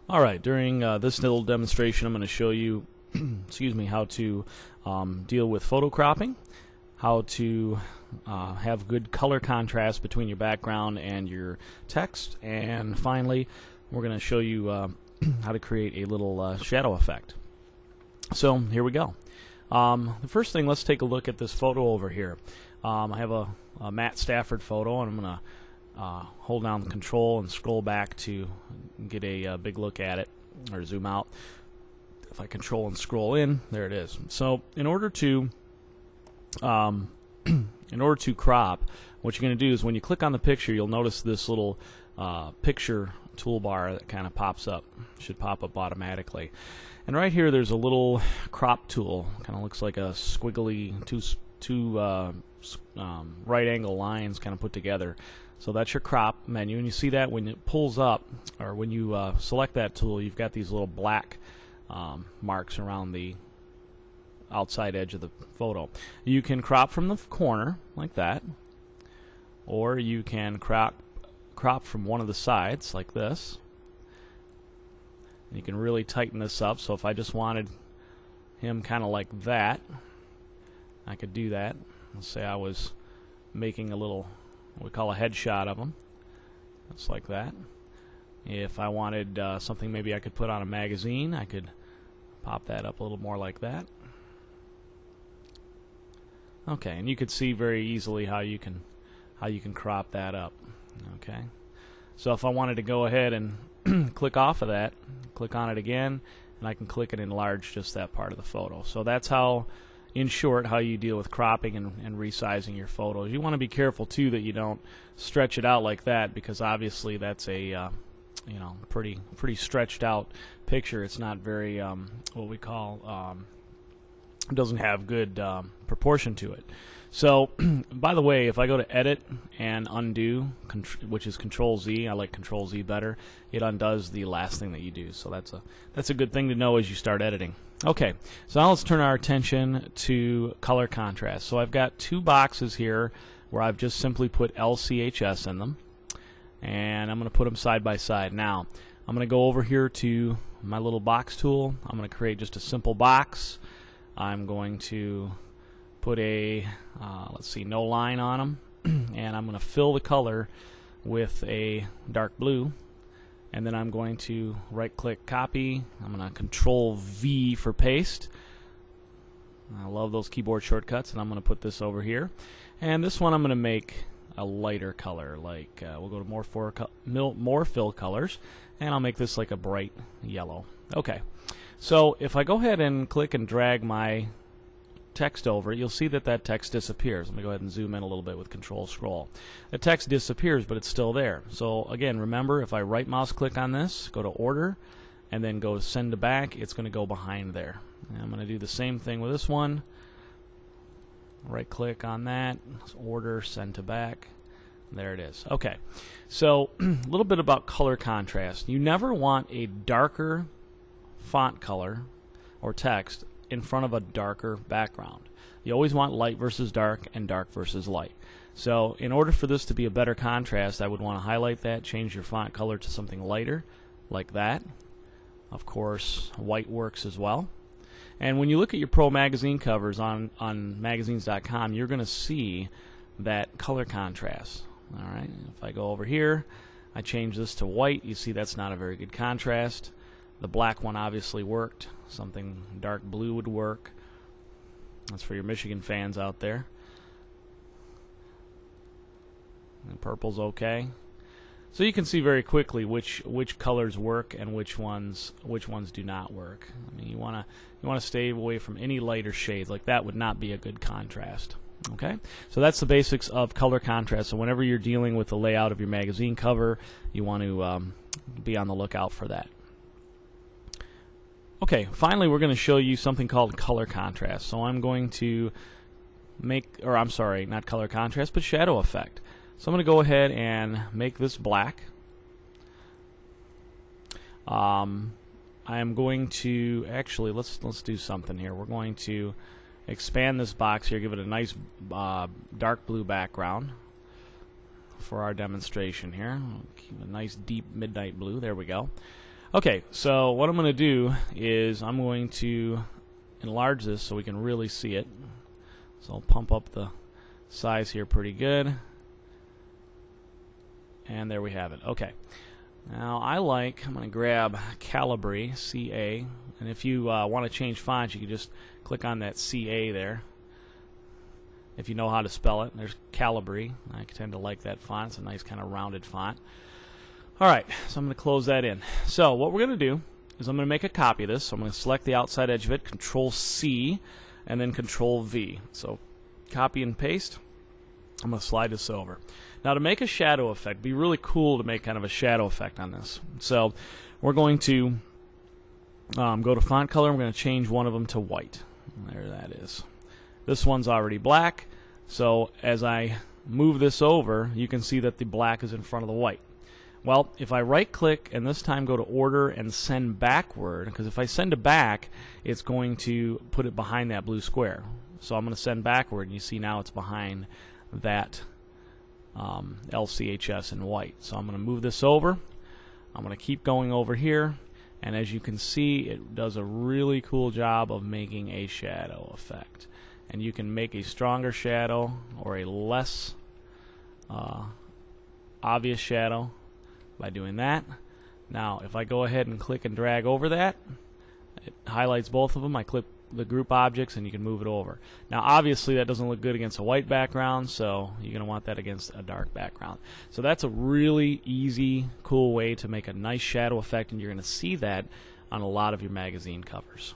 Alright, during this little demonstration I'm going to show you excuse me, how to deal with photo cropping, how to have good color contrast between your background and your text, and finally we're going to show you how to create a little shadow effect. So here we go. The first thing, let's take a look at this photo over here. I have a Matt Stafford photo, and I'm going to hold down the control and scroll back to get a big look at it, or zoom out. If I control and scroll in, there it is. So in order to crop, what you're going to do is when you click on the picture, you'll notice this little picture toolbar that kind of pops up. Should pop up automatically. And right here there's a little crop tool. Kind of looks like a squiggly two right angle lines kind of put together. So that's your crop menu, and you see that when it pulls up, or when you select that tool, you've got these little black marks around the outside edge of the photo. You can crop from the corner like that, or you can crop from one of the sides like this. And you can really tighten this up, so if I just wanted him kind of like that, I could do that. Let's say I was making a little, what we call a headshot of him. Just like that. If I wanted something maybe I could put on a magazine, I could pop that up a little more like that. Okay, and you could see very easily how you can crop that up. Okay, so if I wanted to go ahead and click off of that, click on it again, and I can click and enlarge just that part of the photo. So that's how, in short, how you deal with cropping and resizing your photos. You want to be careful too that you don't stretch it out like that, because obviously that's a pretty stretched out picture. It's not very what we call doesn't have good proportion to it. So by the way, if I go to edit and undo, which is Control Z, I like Control Z better, it undoes the last thing that you do. So that's a good thing to know as you start editing. Okay, so now let's turn our attention to color contrast. So I've got two boxes here where I've just simply put LCHS in them, and I'm going to put them side by side. Now I'm going to go over here to my little box tool. I'm going to create just a simple box. I'm going to put a let's see, no line on them, and I'm going to fill the color with a dark blue, and then I'm going to right click copy. I'm going to Control V for paste. I love those keyboard shortcuts, and I'm going to put this over here, and this one I'm going to make a lighter color, like we'll go to more fill colors, and I'll make this like a bright yellow. Okay, so if I go ahead and click and drag my text over, you'll see that that text disappears. Let me go ahead and zoom in a little bit with Control Scroll. The text disappears, but it's still there. So again, remember, if I right mouse click on this, go to Order, and then go to Send to Back, it's going to go behind there. And I'm going to do the same thing with this one. Right click on that, Order, Send to Back. There it is. Okay, so a little bit about color contrast. You never want a darker font color or text in front of a darker background. You always want light versus dark and dark versus light. So in order for this to be a better contrast, I would want to highlight that, change your font color to something lighter, like that. Of course, white works as well. And when you look at your Pro magazine covers on magazines.com, you're going to see that color contrast. Alright, if I go over here, I change this to white, you see that's not a very good contrast. The black one obviously worked. Something dark blue would work. That's for your Michigan fans out there. And purple's okay. So you can see very quickly which colors work and which ones do not work. I mean, you want to stay away from any lighter shades. Like that would not be a good contrast. Okay, so that's the basics of color contrast. So whenever you're dealing with the layout of your magazine cover, you want to be on the lookout for that. Okay, finally we're going to show you something called color contrast. So I'm going to I'm sorry, not color contrast, but shadow effect. So I'm going to go ahead and make this black. I am going to actually let's do something here. We're going to expand this box here, give it a nice dark blue background for our demonstration here. Keep a nice deep midnight blue. There we go. Okay, so what I'm going to do is I'm going to enlarge this so we can really see it. So I'll pump up the size here pretty good. And there we have it. Okay. Now I'm going to grab Calibri, CA, and if you want to change fonts, you can just click on that CA there. If you know how to spell it, there's Calibri. I tend to like that font. It's a nice kind of rounded font. Alright, so I'm going to close that in. So what we're going to do is I'm going to make a copy of this. So I'm going to select the outside edge of it, Control C, and then Control V. So copy and paste. I'm going to slide this over. Now to make a shadow effect, it'd be really cool to make kind of a shadow effect on this. So we're going to go to font color. We're going to change one of them to white. There that is. This one's already black. So as I move this over, you can see that the black is in front of the white. Well, if I right click and this time go to order and send backward, because if I send it back, it's going to put it behind that blue square. So I'm going to send backward, and you see now it's behind that LCHS in white. So I'm going to move this over. I'm going to keep going over here, and as you can see, it does a really cool job of making a shadow effect. And you can make a stronger shadow or a less obvious shadow by doing that. Now if I go ahead and click and drag over that, it highlights both of them. I click the group objects and you can move it over. Now obviously that doesn't look good against a white background, so you're going to want that against a dark background. So that's a really easy, cool way to make a nice shadow effect, and you're going to see that on a lot of your magazine covers.